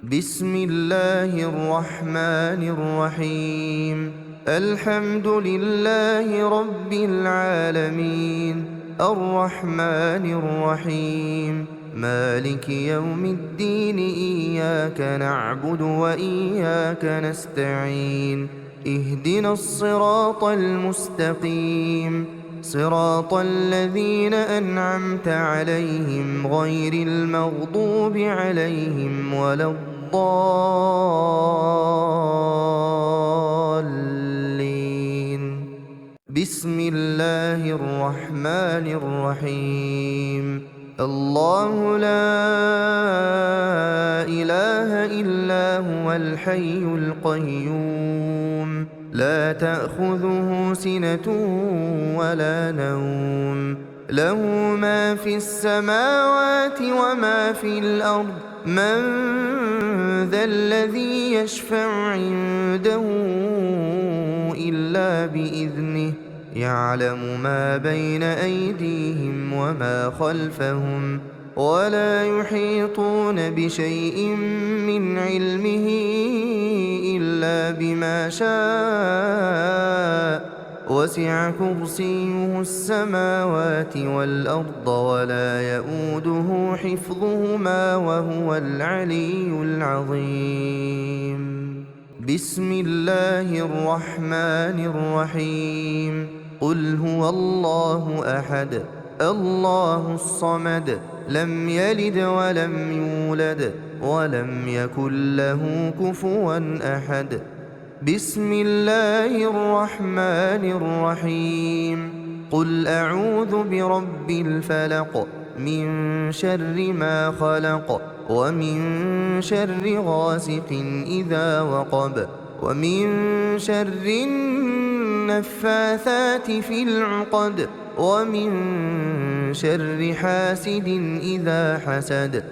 بسم الله الرحمن الرحيم. الحمد لله رب العالمين، الرحمن الرحيم، مالك يوم الدين. إياك نعبد وإياك نستعين. اهدنا الصراط المستقيم، صراط الذين أنعمت عليهم غير المغضوب عليهم ولا الضالين. بسم الله الرحمن الرحيم. الله لا إله إلا هو الحي القيوم، لا تأخذه سنة ولا نوم، له ما في السماوات وما في الأرض. من ذا الذي يشفع عنده إلا بإذنه، يعلم ما بين أيديهم وما خلفهم، ولا يحيطون بشيء من علمه إلا بما شاء. وسع كرسيه السماوات والأرض ولا يئوده حفظهما وهو العلي العظيم. بسم الله الرحمن الرحيم. قل هو الله أحد، الله الصمد، لم يلد ولم يولد ولم يكن له كفوا أحد. بسم الله الرحمن الرحيم. قل أعوذ برب الفلق، من شر ما خلق، ومن شر غاسق إذا وقب، ومن شر النفاثات في العقد، ومن شر حاسد إذا حسد.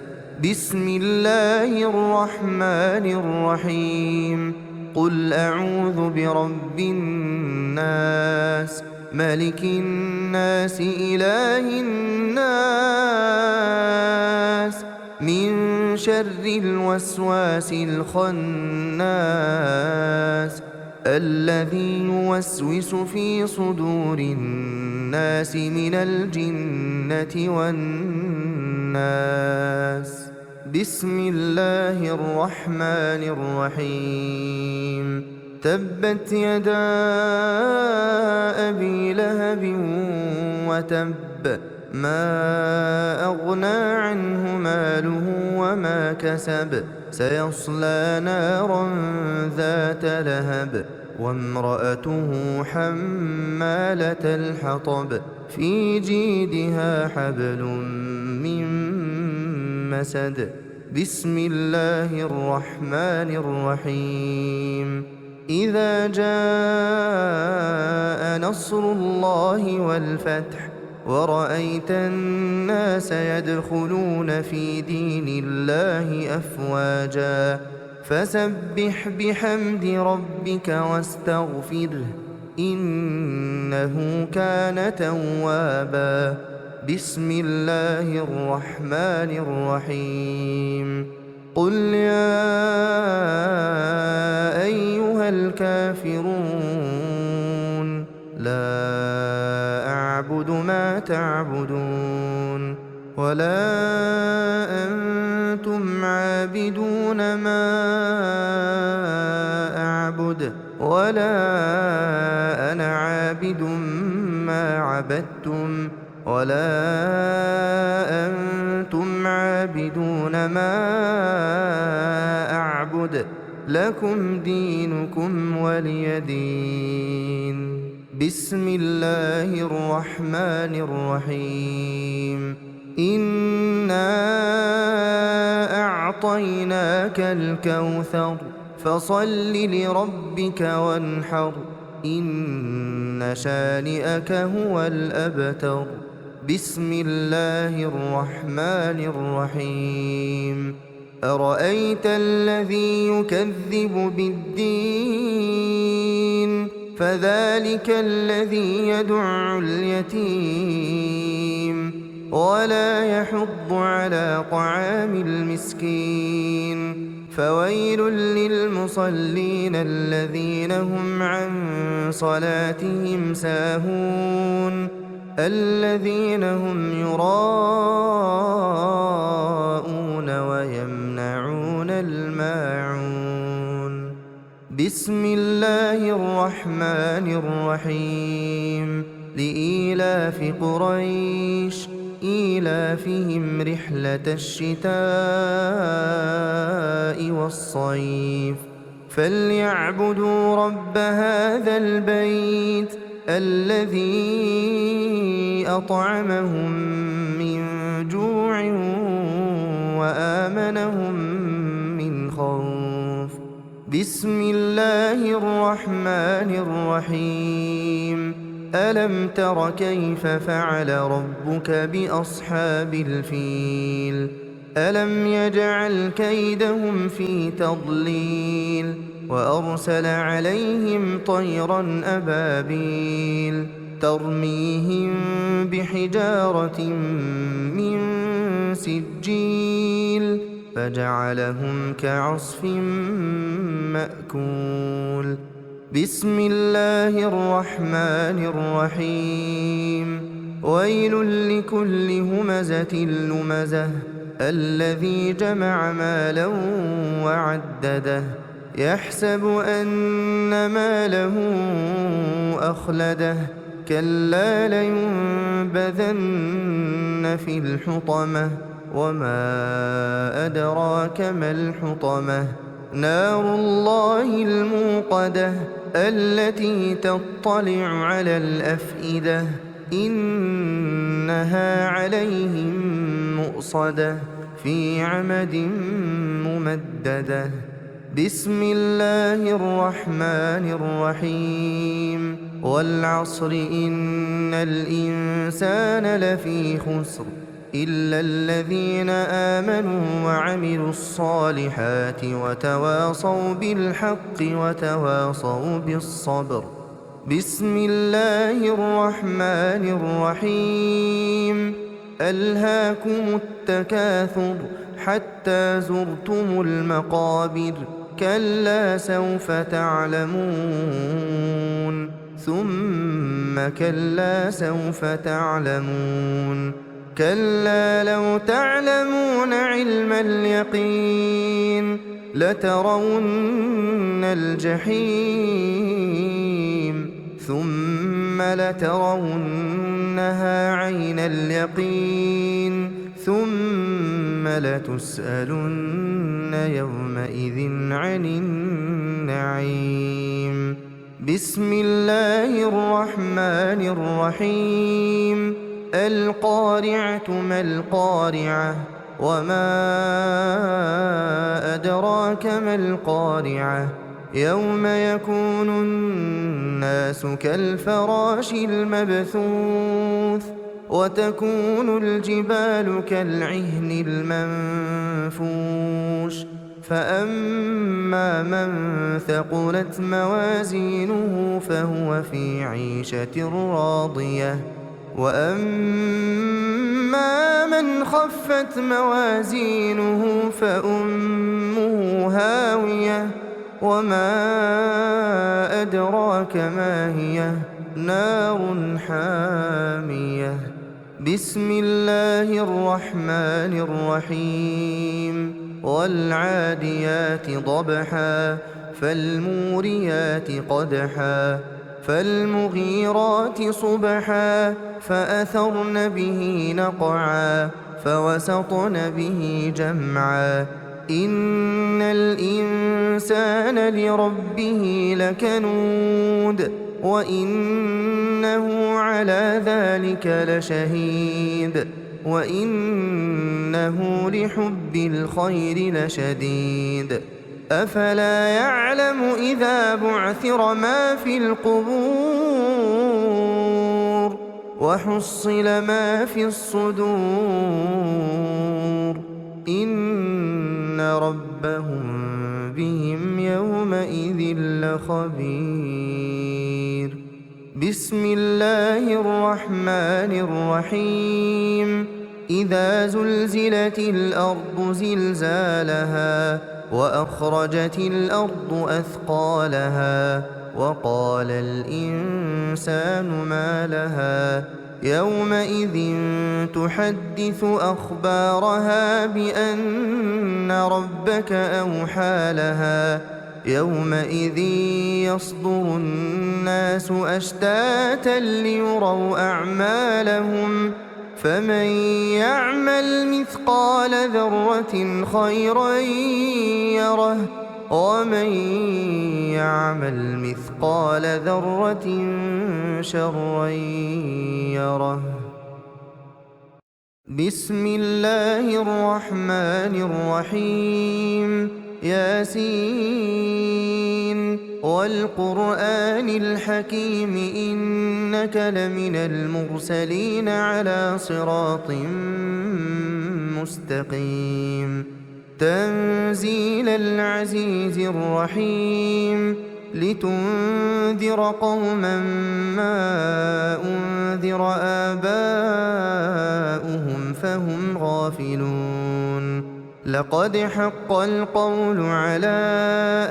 بسم الله الرحمن الرحيم. قل أعوذ برب الناس، ملك الناس، إله الناس، من شر الوسواس الخناس، الذي يوسوس في صدور الناس من الجنة والناس. بسم الله الرحمن الرحيم. تبت يدا أبي لهب وتب، ما أغنى عنه ماله وما كسب، سيصلى نارا ذات لهب، وامرأته حمالة الحطب، في جيدها حبل من مسد. بسم الله الرحمن الرحيم. إذا جاء نصر الله والفتح، ورأيت الناس يدخلون في دين الله أفواجا، فسبح بحمد ربك واستغفره، إنه كان توابا. بسم الله الرحمن الرحيم. قل يا أيها الكافرون، لا أعبد ما تعبدون، ولا أنتم عابدون ما أعبد، ولا أنا عابد ما عبدتم، ولا أنتم عابدون ما أعبد، لكم دينكم ولي دين. بسم الله الرحمن الرحيم. إنا أعطيناك الكوثر، فصل لربك وانحر، إن شانئك هو الأبتر. بسم الله الرحمن الرحيم. أرأيت الذي يكذب بالدين، فذلك الذي يدع اليتيم ولا يحض على طعام المسكين. فويل للمصلين الذين هم عن صلاتهم ساهون الذين هم يراءون ويمنعون الماعون. بسم الله الرحمن الرحيم. لإيلاف قريش إيلافهم رحلة الشتاء والصيف فليعبدوا رب هذا البيت الذي أطعمهم من جوع وآمنهم من خوف. بسم الله الرحمن الرحيم. ألم تر كيف فعل ربك بأصحاب الفيل ألم يجعل كيدهم في تضليل وأرسل عليهم طيرا أبابيل ترميهم بحجارة من سجيل فجعلهم كعصف مأكول. بسم الله الرحمن الرحيم. ويل لكل همزة لمزة الذي جمع مالا وعدده يحسب أن ماله أخلده كلا لينبذن في الحطمة وما أدراك ما الحطمة نار الله الموقدة التي تطلع على الأفئدة إنها عليهم مؤصدة في عمد ممددة. بسم الله الرحمن الرحيم. والعصر إن الإنسان لفي خسر إلا الذين آمنوا وعملوا الصالحات وتواصوا بالحق وتواصوا بالصبر. بسم الله الرحمن الرحيم. ألهاكم التكاثر حتى زرتم المقابر كلا سوف تعلمون ثم كلا سوف تعلمون كلا لو تعلمون علم اليقين لترون الجحيم ثم لترونها عين اليقين ثم لتسألن يومئذ عن النعيم. بسم الله الرحمن الرحيم. القارعة ما القارعة وما أدراك ما القارعة يوم يكون الناس كالفراش المبثوث وتكون الجبال كالعهن المنفوش فأما من ثقلت موازينه فهو في عيشة راضية وأما من خفت موازينه فأمه هاوية وما أدراك ما هي نار حامية. بسم الله الرحمن الرحيم. والعاديات ضبحا فالموريات قدحا فالمغيرات صبحا فأثرن به نقعا فوسطن به جمعا إن الإنسان لربه لكنود وإنه على ذلك لشهيد وإنه لحب الخير لشديد. أفلا يعلم إذا بعثر ما في القبور وحصل ما في الصدور إن ربهم بهم يومئذ لخبير. بسم الله الرحمن الرحيم. إذا زلزلت الأرض زلزالها وأخرجت الأرض أثقالها وقال الإنسان ما لها يومئذ تحدث أخبارها بأن ربك أوحى لها يومئذ يصدر الناس أشتاتا ليروا أعمالهم فمن يعمل مثقال ذرة خيرا يره ومن يعمل مثقال ذرة شرا يره. بسم الله الرحمن الرحيم. ياسين والقرآن الحكيم إنك لمن المرسلين على صراط مستقيم. تنزيل العزيز الرحيم. لتنذر قوما ما أنذر آباؤهم فهم غافلون. لقد حق القول على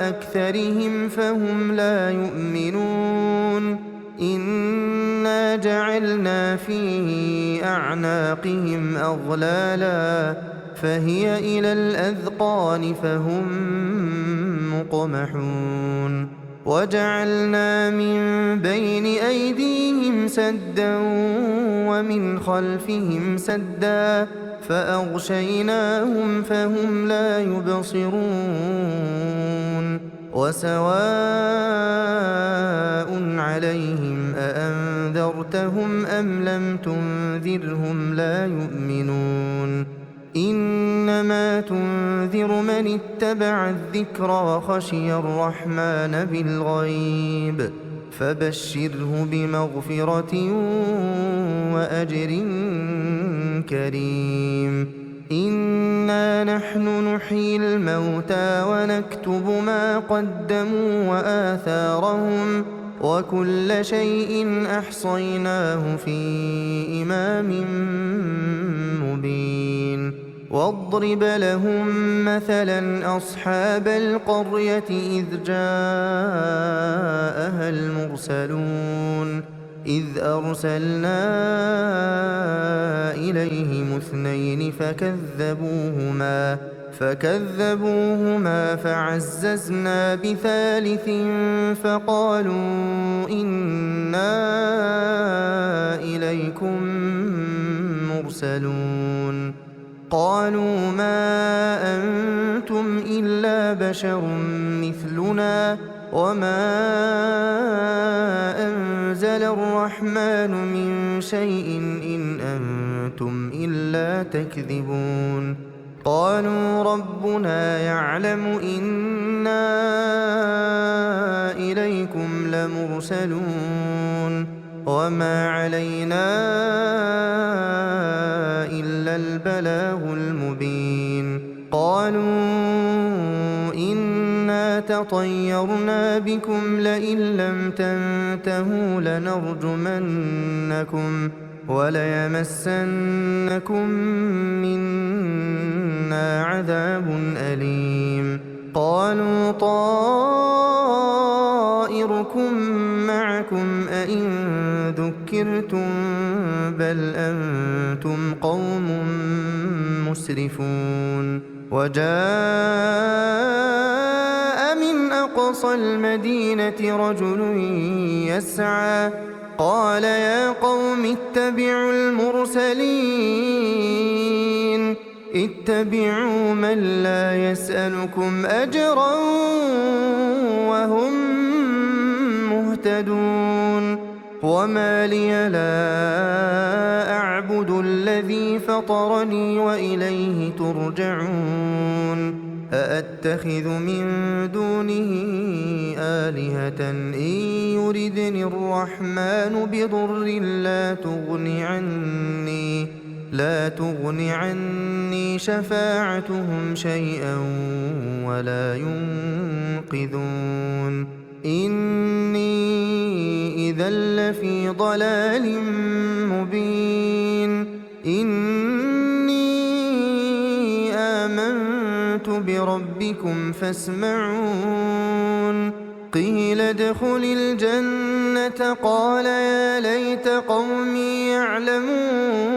أكثرهم فهم لا يؤمنون. إنا جعلنا في أعناقهم أغلالا فهي إلى الأذقان فهم مقمحون. وجعلنا من بين أيديهم سدا ومن خلفهم سدا فأغشيناهم فهم لا يبصرون. وسواء عليهم أأنذرتهم أم لم تنذرهم لا يؤمنون. إنما تنذر من اتبع الذكر وخشي الرحمن بالغيب فبشره بمغفرة وأجر كريم. إنا نحن نحيي الموتى ونكتب ما قدموا وآثارهم وكل شيء أحصيناه في إمام مبين. واضرب لهم مثلا أصحاب القرية إذ جاءها المرسلون إذ أرسلنا إليهم اثنين فكذبوهما فعززنا بثالث فقالوا إنا إليكم مرسلون. قالوا ما أنتم إلا بشر مثلنا وما أنزل الرحمن من شيء إن أنتم إلا تكذبون. قالوا ربنا يعلم إنا إليكم لمرسلون وما علينا إلا البلاغ المبين. قالوا إنا تطيرنا بكم لئن لم تنتهوا لنرجمنكم وليمسنكم منا عذاب أليم. قالوا طائركم معكم أئن ذكرتم بل أنتم قوم مسرفون. وجاء من أقصى المدينة رجل يسعى قال يا قوم اتبعوا المرسلين اتبعوا من لا يسألكم أجرا وهم مهتدون. وما لي لا أعبد الذي فطرني وإليه ترجعون. أأتخذ من دونه آلهة إن يردني الرحمن بضر لا تغن عني شفاعتهم شيئا ولا ينقذون. إني إذا لفي ضلال مبين. ربكم فاسمعون قيل ادخل الجنة قال يا ليت قومي يعلمون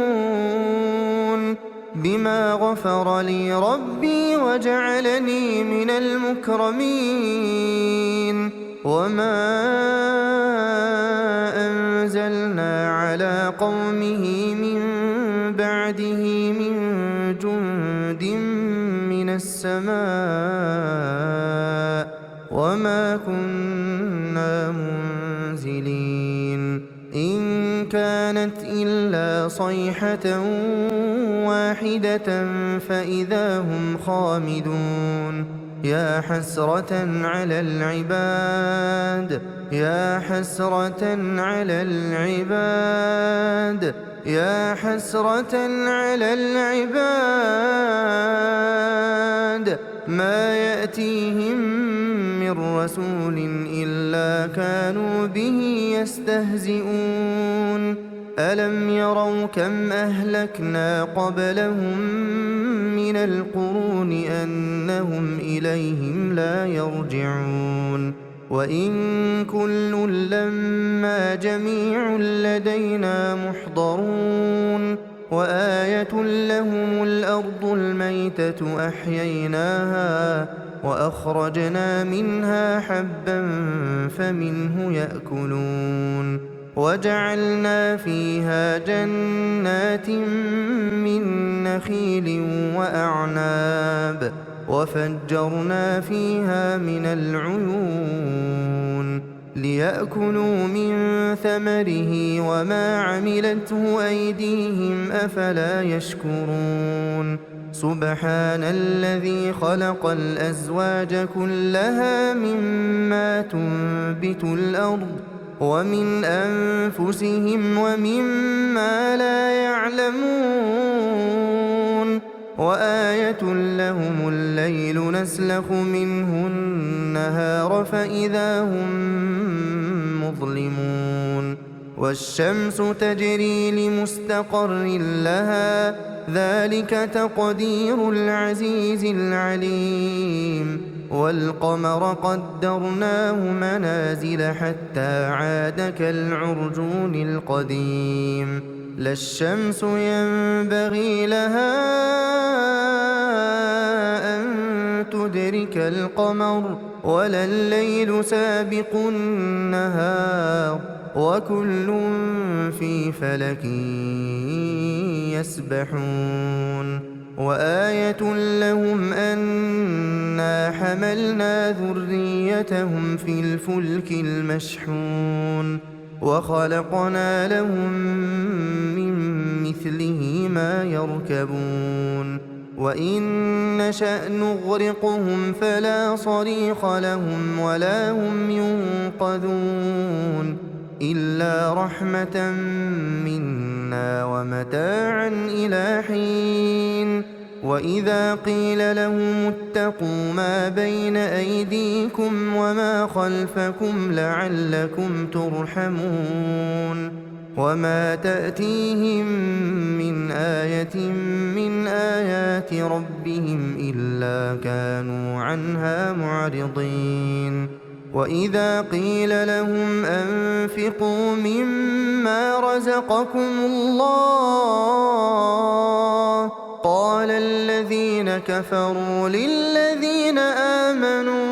بما غفر لي ربي وجعلني من المكرمين وما أنزلنا على قومه من بعده من جند من السماء وما كنا منزلين إن كانت إلا صيحة واحدة فإذا هم خامدون يا حسرة على العباد يا حسرة على العباد يا حسرة على العباد ما يأتيهم من رسول إلا كانوا به يستهزئون ألم يروا كم أهلكنا قبلهم من القرون أنهم إليهم لا يرجعون وإن كل لما جميع لدينا محضرون وآية لهم الأرض الميتة أحييناها وأخرجنا منها حبا فمنه يأكلون وجعلنا فيها جنات من نخيل وأعناب وفجرنا فيها من العيون ليأكلوا من ثمره وما عملته أيديهم أفلا يشكرون سبحان الذي خلق الأزواج كلها مما تنبت الأرض ومن أنفسهم ومما لا يعلمون وآية لهم الليل نسلخ منه النهار فإذا هم مظلمون والشمس تجري لمستقر لها ذلك تقدير العزيز العليم والقمر قدرناه منازل حتى عاد كالعرجون القديم لا الشمس ينبغي لها أن تدرك القمر ولا الليل سابق النهار وكل في فلك يسبحون وآية لهم أنا حملنا ذريتهم في الفلك المشحون وخلقنا لهم من مثله ما يركبون وإن نشأ نغرقهم فلا صريخ لهم ولا هم ينقذون إلا رحمة منا ومتاعا إلى حين وإذا قيل لهم اتقوا ما بين أيديكم وما خلفكم لعلكم ترحمون وما تأتيهم من آية من آيات ربهم إلا كانوا عنها معرضين وإذا قيل لهم أنفقوا مما رزقكم الله قال الذين كفروا للذين آمنوا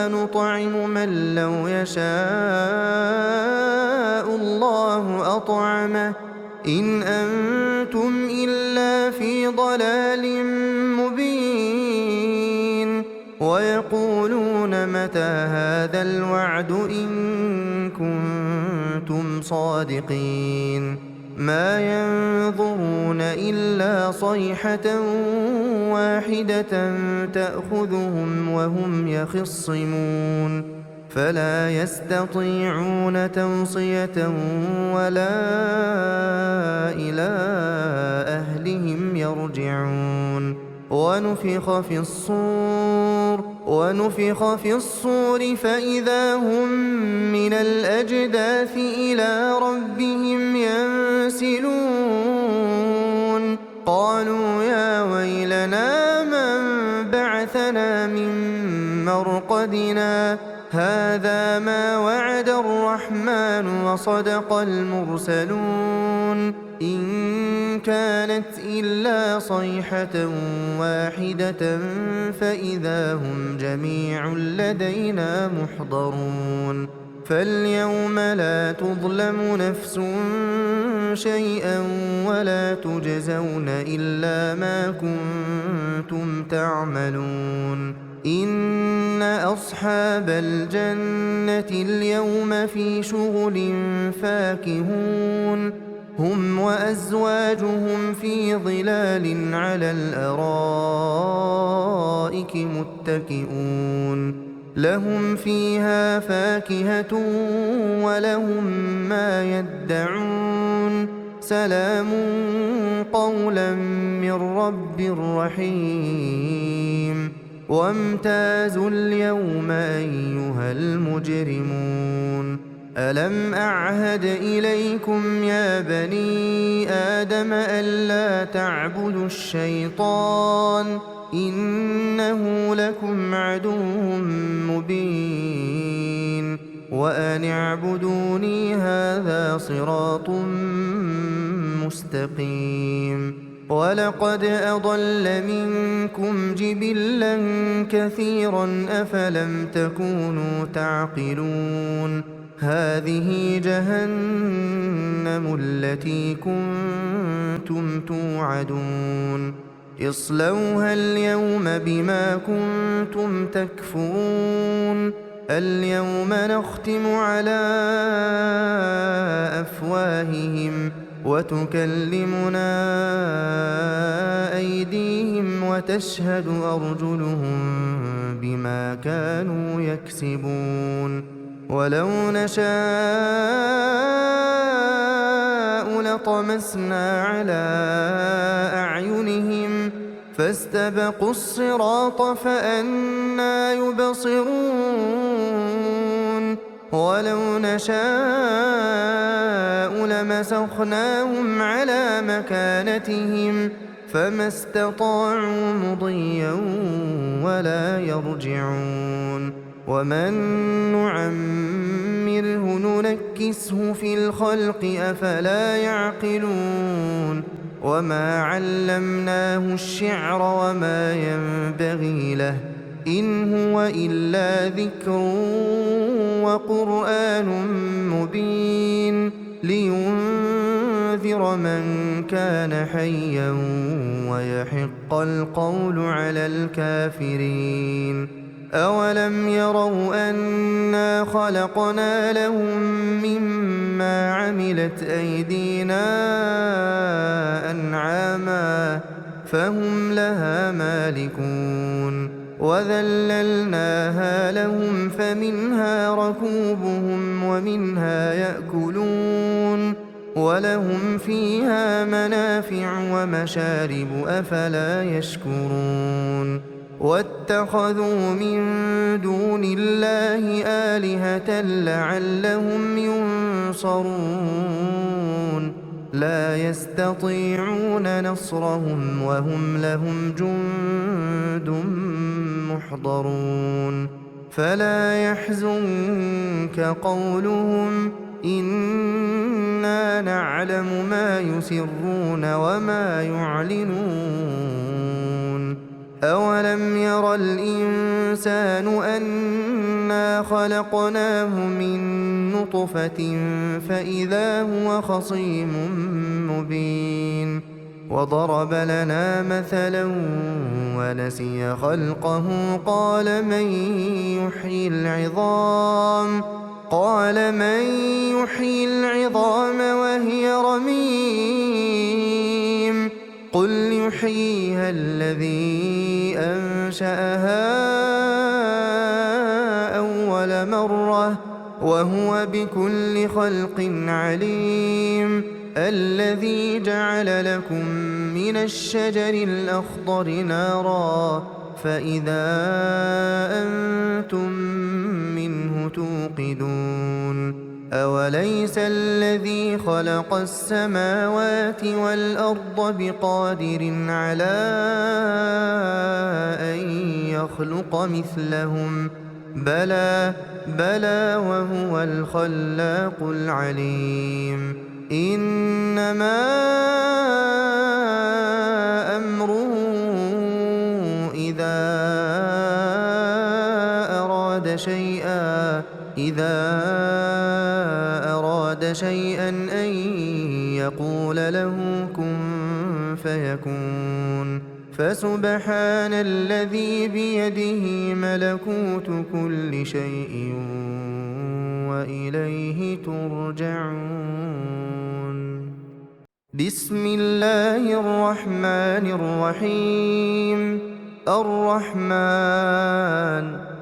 أنطعم من لو يشاء الله أطعمه إن أنتم إلا في ضلال مبين ويقولون متى هذا الوعد إن كنتم صادقين ما ينظرون إلا صيحة واحدة تأخذهم وهم يخصمون فلا يستطيعون توصية ولا إلى أهلهم يرجعون ونفخ في الصور فإذا هم من الأجداث إلى ربهم ينسلون قالوا يا ويلنا من من مرقدنا هذا ما وعد الرحمن وصدق المرسلون إن كانت إلا صيحة واحدة فإذا هم جميع لدينا محضرون فاليوم لا تظلم نفس شيئا ولا تجزون إلا ما كنتم تعملون إن أصحاب الجنة اليوم في شغل فاكهون هم وأزواجهم في ظلال على الأرائك متكئون لهم فيها فاكهة ولهم ما يدعون سلام قولا من رب رحيم وامتازوا اليوم أيها المجرمون ألم أعهد إليكم يا بني آدم ألا تعبدوا الشيطان إنه لكم عدو مبين وأن اعبدوني هذا صراط مستقيم ولقد أضل منكم جبلا كثيرا أفلم تكونوا تعقلون هذه جهنم التي كنتم توعدون اصلوها اليوم بما كنتم تكفرون اليوم نختم على أفواههم وتكلمنا أيديهم وتشهد أرجلهم بما كانوا يكسبون ولو نشاء لطمسنا على أعينهم فاستبقوا الصراط فأنى يبصرون ولو نشاء لمسخناهم على مكانتهم فما استطاعوا مضيا ولا يرجعون ومن نعمره ننكسه في الخلق أفلا يعقلون وما علمناه الشعر وما ينبغي له إن هو إلا ذكر وقرآن مبين لينذر من كان حيا ويحق القول على الكافرين أولم يروا أنا خلقنا لهم مما عملت أيدينا أنعاما فهم لها مالكون وذللناها لهم فمنها ركوبهم ومنها يأكلون ولهم فيها منافع ومشارب أفلا يشكرون واتخذوا من دون الله آلهة لعلهم ينصرون لا يستطيعون نصرهم وهم لهم جند محضرون فلا يحزنك قولهم إنا نعلم ما يسرون وما يعلنون أولم ير الإنسان أنا خلقناه من نطفة فإذا هو خصيم مبين وضرب لنا مثلا ونسي خلقه قال من يحيي العظام وهي رميم قل يحييها الذي أنشأها أول مرة وهو بكل خلق عليم الذي جعل لكم من الشجر الأخضر نارا فإذا أنتم منه توقدون أوليس الذي خلق السماوات والأرض بقادر على أن يخلق مثلهم بلى وهو الخلاق العليم إنما أمره إذا أراد شيئا أن يقول له كن فيكون فسبحان الذي بيده ملكوت كل شيء وإليه ترجعون بسم الله الرحمن الرحيم الرحمن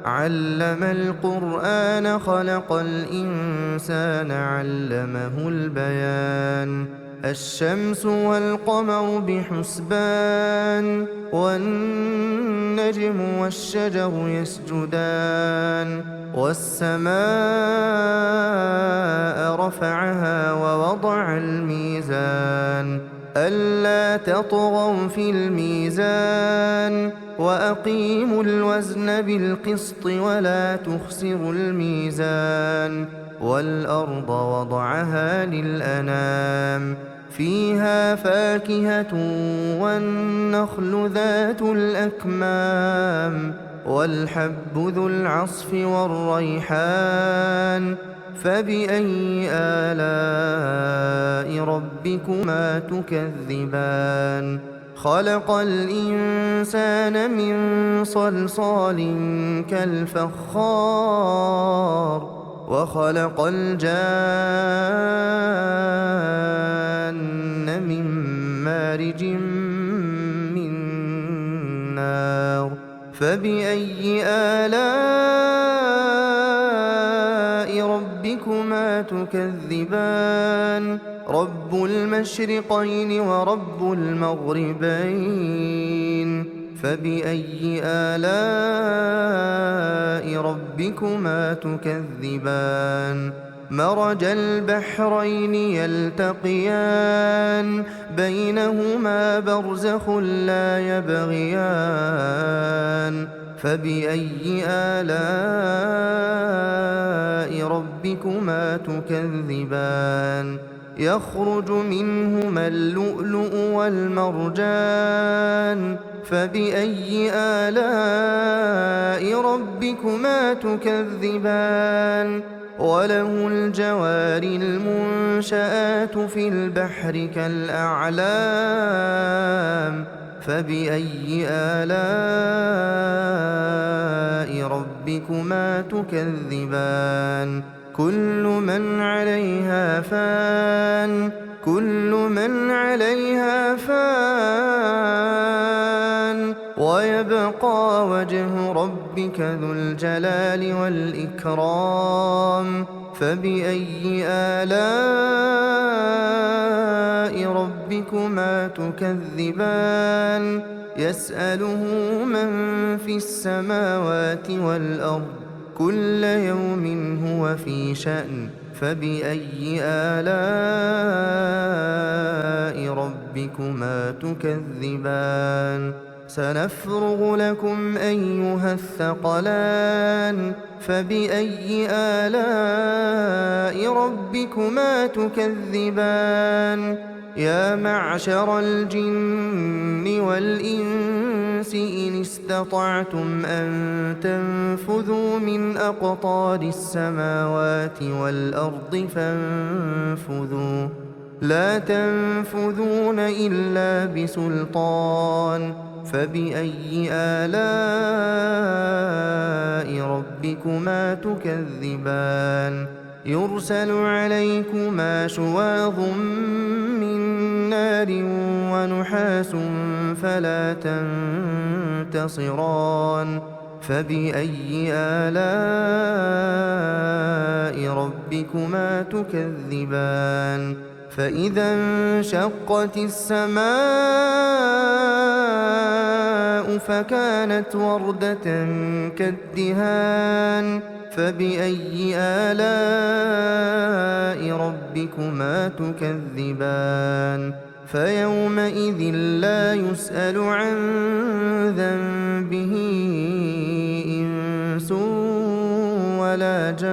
علم القرآن خلق الإنسان علمه البيان الشمس والقمر بحسبان والنجم والشجر يسجدان والسماء رفعها ووضع الميزان ألا تطغوا في الميزان وأقيموا الوزن بالقسط ولا تخسروا الميزان والأرض وضعها للأنام فيها فاكهة والنخل ذات الأكمام والحب ذو العصف والريحان فبأي آلاء ربكما تكذبان خلق الإنسان من صلصال كالفخار وخلق الجان من مارج من نار فبأي آلاء ربكما تكذبان رب المشرقين ورب المغربين فبأي آلاء ربكما تكذبان مرج البحرين يلتقيان بينهما برزخ لا يبغيان فبأي آلاء ربكما تكذبان يخرج منهما اللؤلؤ والمرجان فبأي آلاء ربكما تكذبان وله الجوار المنشآت في البحر كالأعلام فبأي آلاء ربكما تكذبان كل من عليها فان ويبقى وجه ربك ذو الجلال والإكرام فبأي آلاء ربكما تكذبان يسأله من في السماوات والأرض كل يوم هو في شأن فبأي آلاء ربكما تكذبان سنفرغ لكم أيها الثقلان فبأي آلاء ربكما تكذبان يا معشر الجن والإنس إن استطعتم أن تنفذوا من أقطار السماوات والأرض فانفذوا لا تنفذون إلا بسلطان فبأي آلاء ربكما تكذبان يرسل عليكما شواظ من نار ونحاس فلا تنتصران فبأي آلاء ربكما تكذبان فإذا انشقت السماء السماء فكانت وردة كالدهان فبأي آلاء ربكما تكذبان فيومئذ لا يسأل عن ذنبه إنس ولا جان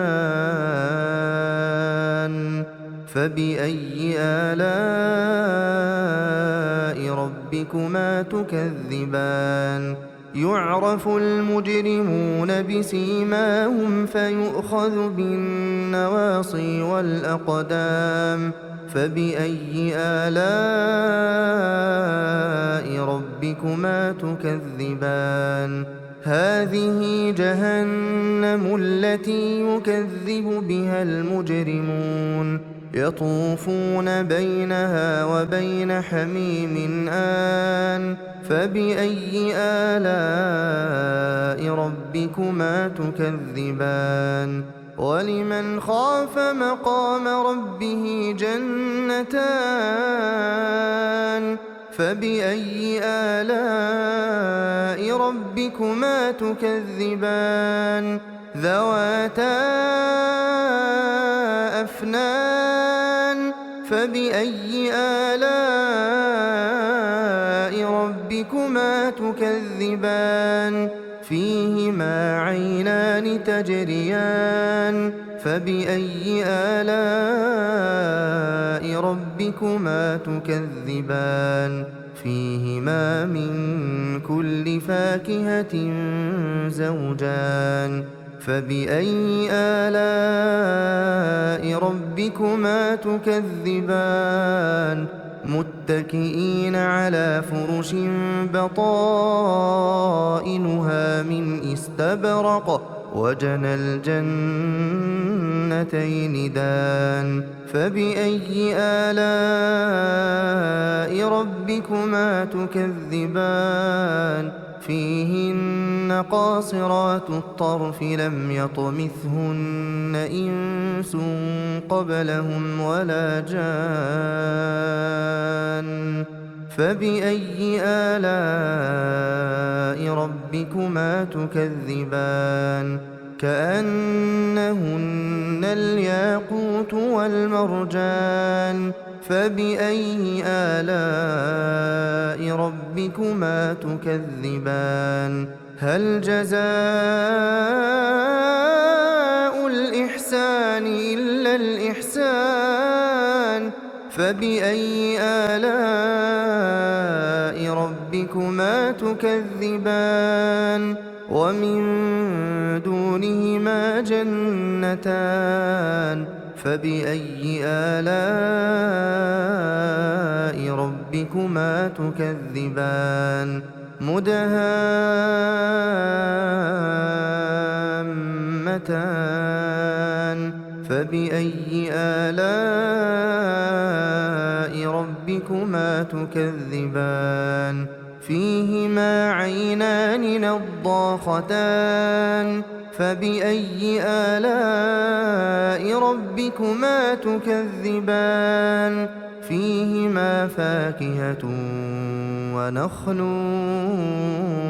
فبأي آلاء ربكما تكذبان يعرف المجرمون بسيماهم فيؤخذ بالنواصي والأقدام فبأي آلاء ربكما تكذبان هذه جهنم التي يكذب بها المجرمون يطوفون بينها وبين حميم آن فبأي آلاء ربكما تكذبان ولمن خاف مقام ربه جنتان فبأي آلاء ربكما تكذبان ذواتا أفنان فبأي آلاء ربكما تكذبان فيهما عينان تجريان فبأي آلاء ربكما تكذبان فيهما من كل فاكهة زوجان فبأي آلاء ربكما تكذبان متكئين على فرش بطائنها من استبرق وجنى الجنتين دان فبأي آلاء ربكما تكذبان فيهن قاصرات الطرف لم يطمثهن إنس قبلهم ولا جان فبأي آلاء ربكما تكذبان كأنهن الياقوت والمرجان فبأي آلاء ربكما تكذبان هل جزاء الإحسان إلا الإحسان فبأي آلاء ربكما تكذبان ومن دونهما جنتان فبأي آلاء ربكما تكذبان مدهامتان فبأي آلاء ربكما تكذبان فيهما عينان نضاختان فبأي آلاء ربكما تكذبان فيهما فاكهة ونخل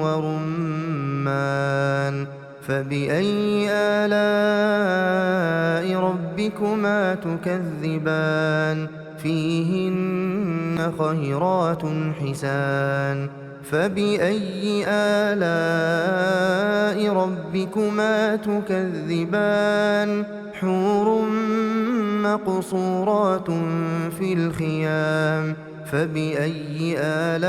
ورمان فبأي آلاء ربكما تكذبان فيهن خيرات حسان فبأي آلاء ربكما تكذبان حور مقصورات في الخيام فبأي آلاء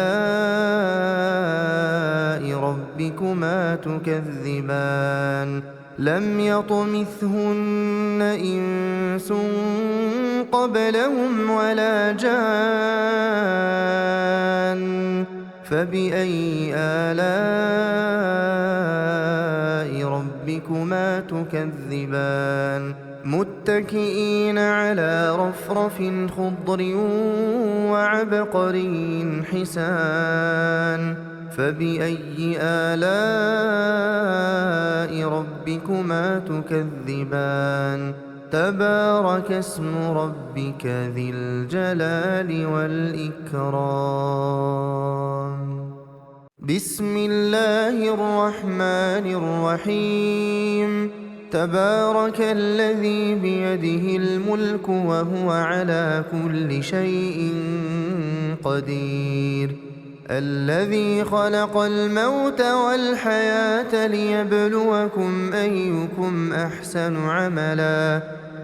ربكما تكذبان لم يطمثهن إنس قبلهم ولا جان فبأي آلاء ربكما تكذبان متكئين على رفرف خضر وعبقري حسان فبأي آلاء ربكما تكذبان تبارك اسم ربك ذي الجلال والإكرام بسم الله الرحمن الرحيم تبارك الذي بيده الملك وهو على كل شيء قدير الذي خلق الموت والحياة ليبلوكم أيكم أحسن عملا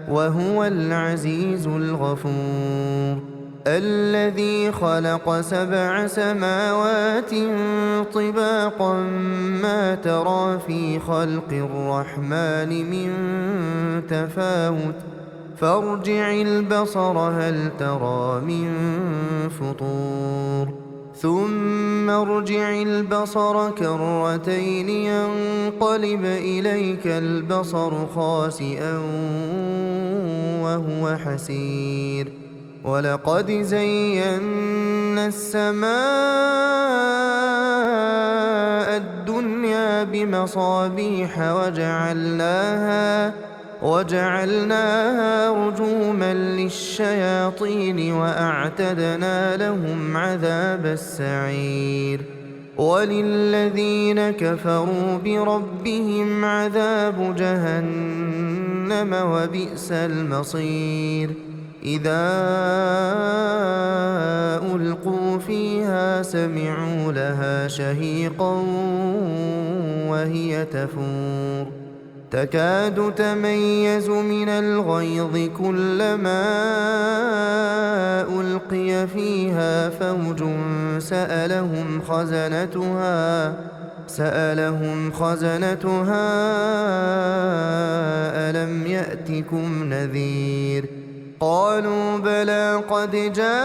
وهو العزيز الغفور الذي خلق 7 سماوات طباقا ما ترى في خلق الرحمن من تفاوت فارجع البصر هل ترى من فطور ثم ارجع البصر كرتين ينقلب إليك البصر خاسئا وهو حسير ولقد زينا السماء الدنيا بمصابيح وجعلناها رجوما للشياطين وأعتدنا لهم عذاب السعير وللذين كفروا بربهم عذاب جهنم وبئس المصير إذا ألقوا فيها سمعوا لها شهيقا وهي تفور تكاد تميز من الغيظ كلما ألقي فيها فوج سألهم خزنتها ألم يأتكم نذير قالوا بلى قد جاءنا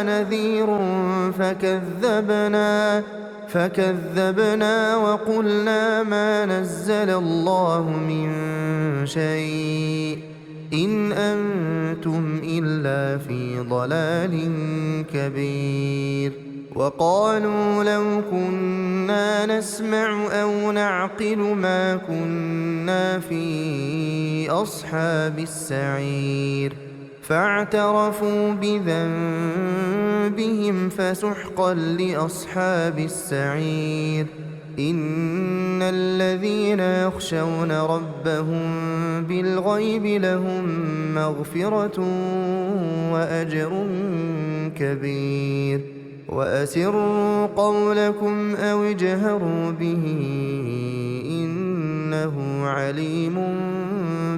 نذير فكذبنا وقلنا ما نزل الله من شيء إن أنتم إلا في ضلال كبير وقالوا لو كنا نسمع أو نعقل ما كنا في أصحاب السعير فاعترفوا بذنبهم فسحقا لأصحاب السعير إن الذين يخشون ربهم بالغيب لهم مغفرة وأجر كبير وأسروا قولكم أو اجهروا به إنه عليم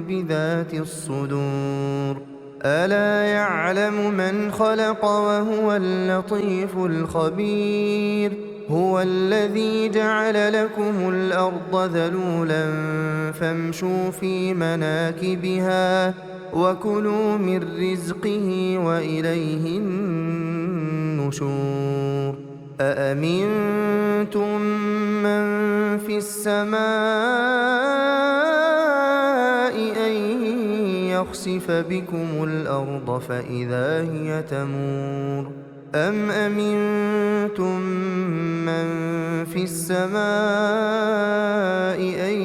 بذات الصدور ألا يعلم من خلق وهو اللطيف الخبير هو الذي جعل لكم الأرض ذلولا فامشوا في مناكبها وكلوا من رزقه وإليه النشور أأمنتم من في السماء أن يخسف بكم الأرض فإذا هي تمور أم أمنتم من في السماء أن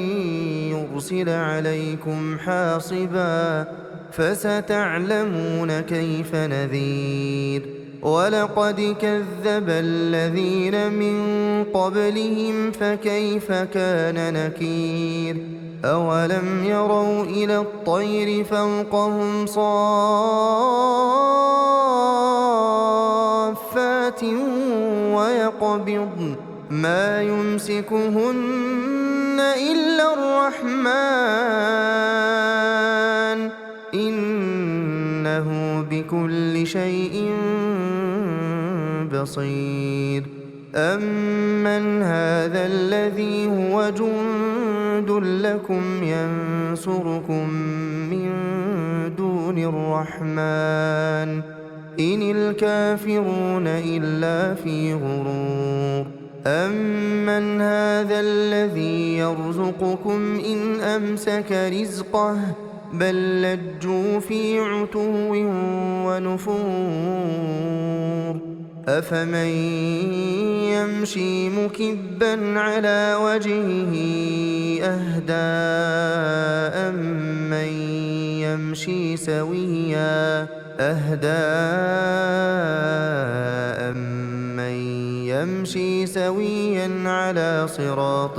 يرسل عليكم حاصبا فستعلمون كيف نذير ولقد كذب الذين من قبلهم فكيف كان نكير أولم يروا إلى الطير فوقهم صافات ويقبضن ما يمسكهن إلا الرحمن إنه بكل شيء بصير أمن هذا الذي هو جند لكم ينصركم من دون الرحمن إن الكافرون إلا في غرور أمن هذا الذي يرزقكم إن أمسك رزقه بل لجوا في عتو ونفور أفمن يمشي مكبا على وجهه أهدى أمن يمشي سويا أهدى أمن يمشي سويا على صراط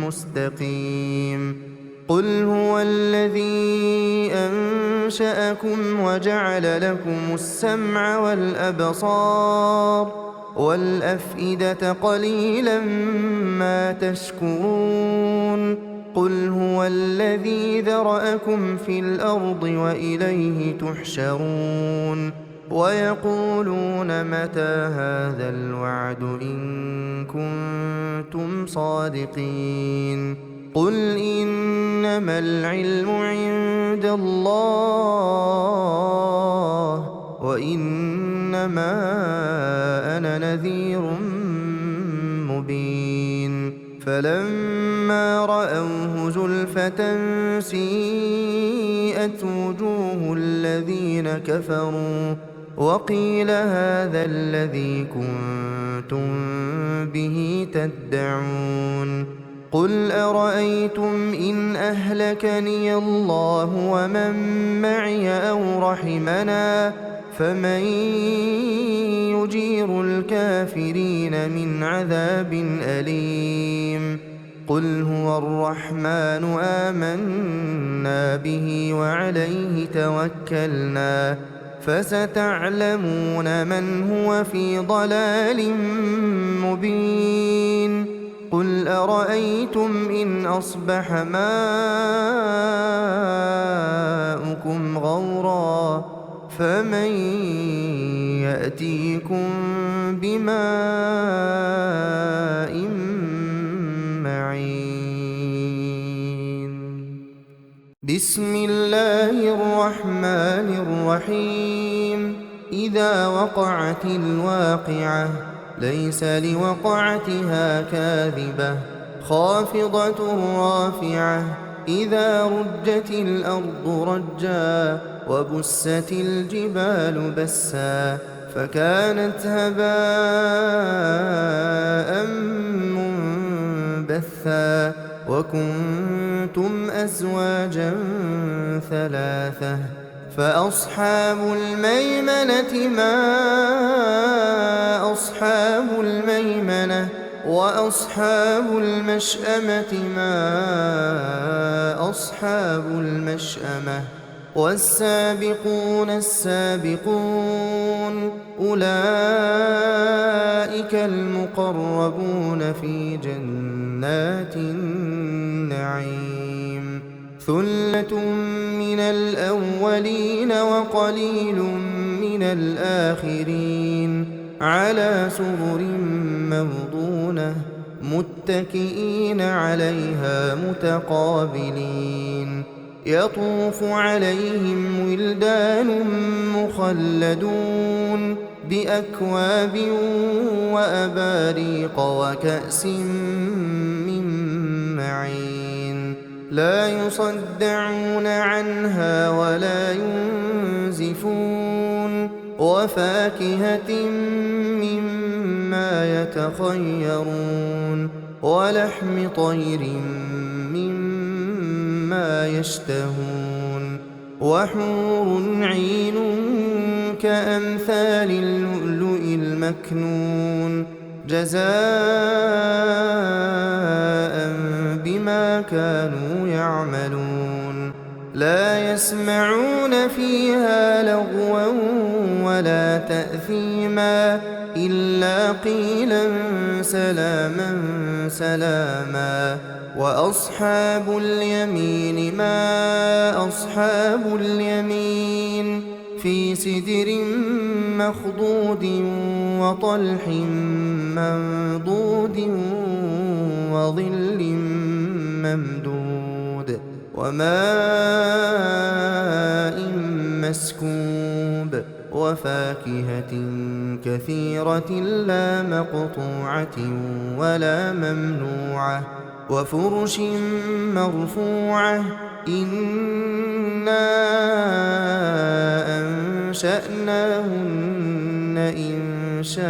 مستقيم قل هو الذي أنشأكم وجعل لكم السمع والأبصار والأفئدة قليلا ما تشكرون قل هو الذي ذرأكم في الأرض وإليه تحشرون ويقولون متى هذا الوعد إن كنتم صادقين قل إنما العلم عند الله وإنما أنا نذير مبين فلما رأوه زلفة سيئت وجوه الذين كفروا وقيل هذا الذي كنتم به تدعون قل أرأيتم إن أهلكني الله ومن معي أو رحمنا فمن يجير الكافرين من عذاب أليم قل هو الرحمن آمنا به وعليه توكلنا فستعلمون من هو في ضلال مبين قل أرأيتم إن أصبح ماؤكم غورا فمن يأتيكم بماء معين بسم الله الرحمن الرحيم إذا وقعت الواقعة ليس لوقعتها كاذبة خافضة رافعة إذا رجت الأرض رجا وبست الجبال بسا فكانت هباء منبثا وكنتم أزواجا ثلاثة فأصحاب الميمنة ما أصحاب الميمنة وأصحاب المشأمة ما أصحاب المشأمة والسابقون السابقون أولئك المقربون في جنات النعيم ثلة من الأولين وقليل من الآخرين على سرر موضونة متكئين عليها متقابلين يطوف عليهم ولدان مخلدون بأكواب وأباريق وكأس من معين لا يصدعون عنها ولا ينزفون وفاكهة مما يتخيرون ولحم طير مما يشتهون وحور عين كأمثال اللؤلؤ المكنون جزاء بما كانوا يعملون لا يسمعون فيها لغوا ولا تأثيما إلا قيلا سلاما سلاما وأصحاب اليمين ما أصحاب اليمين في سدر مخضود وطلح منضود وظل ممدود وماء مسكوب وفاكهة كثيرة لا مقطوعة ولا ممنوعة وفرش مرفوعة إنا أنشأناهن إنشاء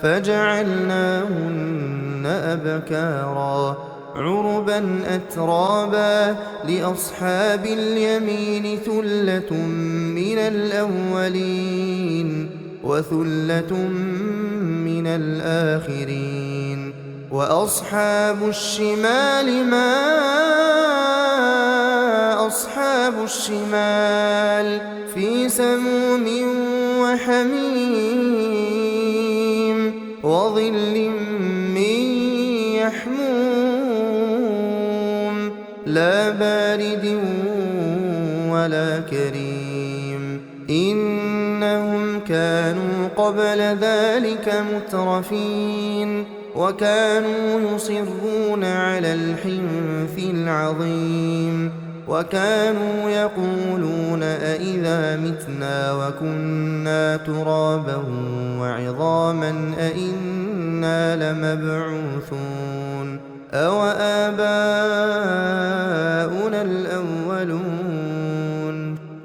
فجعلناهن أبكارا عربا أترابا لأصحاب اليمين ثلة من الأولين وثلة من الآخرين وأصحاب الشمال ما أصحاب الشمال في سموم وحميم وظل من يحموم لا بارد ولا كريم إنهم كانوا قبل ذلك مترفين وكانوا يصرون على الحنث العظيم وكانوا يقولون أئذا متنا وكنا ترابا وعظاما أئنا لمبعوثون أوآباؤنا الأولون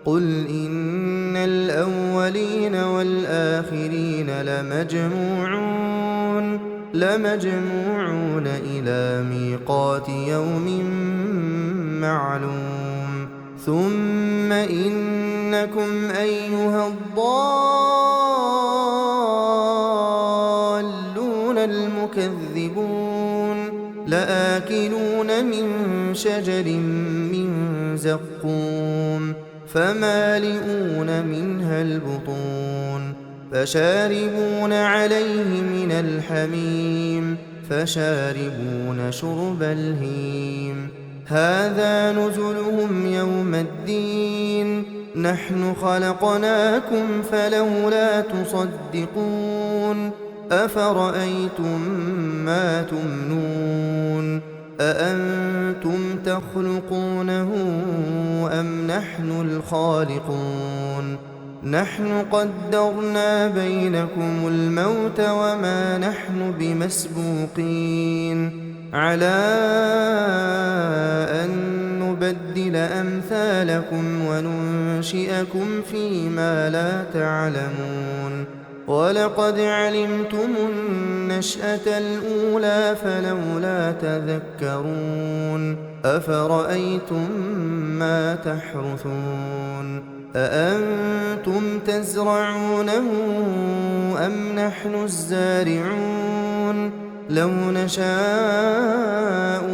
قل إن الأولين والآخرين لمجموعون إلى ميقات يوم معلوم ثم إنكم أيها الضالون المكذبون لآكلون من شجر من زقوم فمالئون منها البطون فشاربون عليه من الحميم فشاربون شرب الهيم هذا نزلهم يوم الدين نحن خلقناكم فلولا تصدقون أفرأيتم ما تمنون أأنتم تخلقونه أم نحن الخالقون نحن قدرنا بينكم الموت وما نحن بمسبوقين على أن نبدل أمثالكم وننشئكم فيما لا تعلمون ولقد علمتم النشأة الأولى فلولا تذكرون أفرأيتم ما تحرثون أأنتم تزرعونه أم نحن الزارعون لو نشاء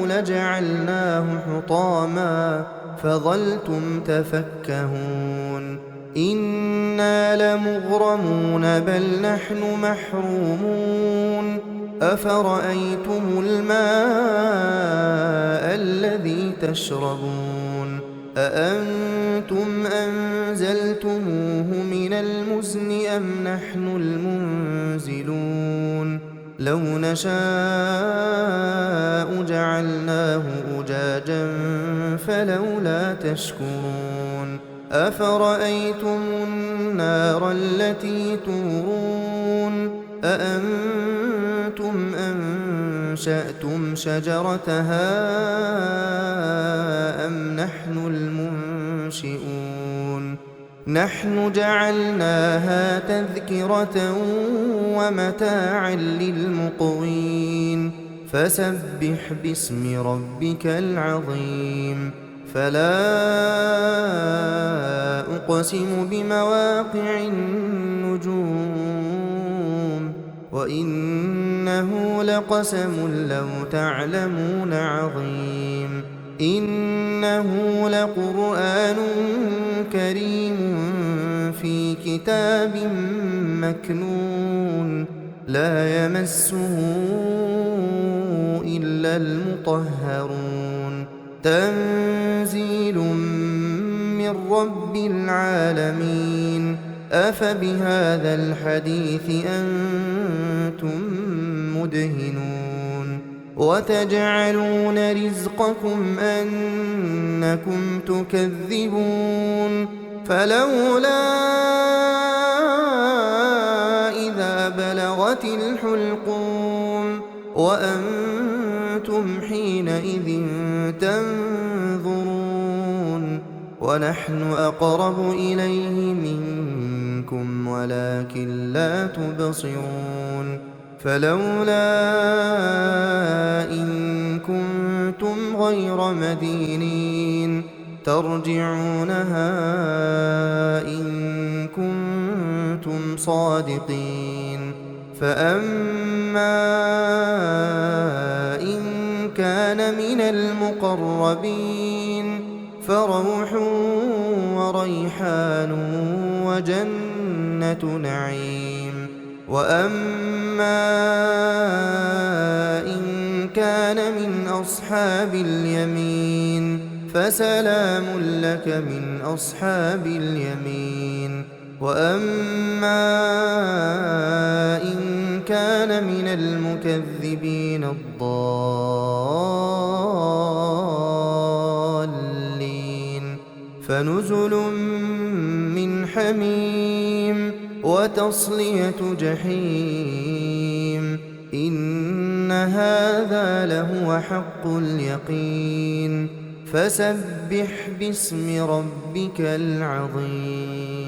لجعلناه حطاما فظلتم تفكهون إنا لمغرمون بل نحن محرومون أفرأيتم الماء الذي تشربون أأنتم أنزلتموه من المزن أم نحن المنزلون لو نشاء جعلناه أجاجا فلولا تشكرون أفرأيتم النار التي تورون أأنتم أنشأتم شجرتها أم نحن المنشئون نحن جعلناها تذكرة ومتاعا للمقوين فسبح باسم ربك العظيم فلا أقسم بمواقع النجوم وإنه لقسم لو تعلمون عظيم إنه لقرآن كريم في كتاب مكنون لا يمسه إلا المطهرون تنزيل من رب العالمين أفبهذا الحديث أنتم مدهنون وتجعلون رزقكم أنكم تكذبون فلولا إذا بلغت الحلقوم وأنتم حينئذ تنظرون ونحن أقرب إليه منكم ولكن لا تبصرون فلولا إن كنتم غير مدينين ترجعونها إن كنتم صادقين. فأما إن كان من المقربين فروح وريحان وجنة نعيم. وأما إن كان من أصحاب اليمين فسلام لك من أصحاب اليمين. وأما إن كان من المكذبين الضالين فنزل من حميم وتصلية جحيم. إن هذا لهو حق اليقين. فسبح باسم ربك العظيم.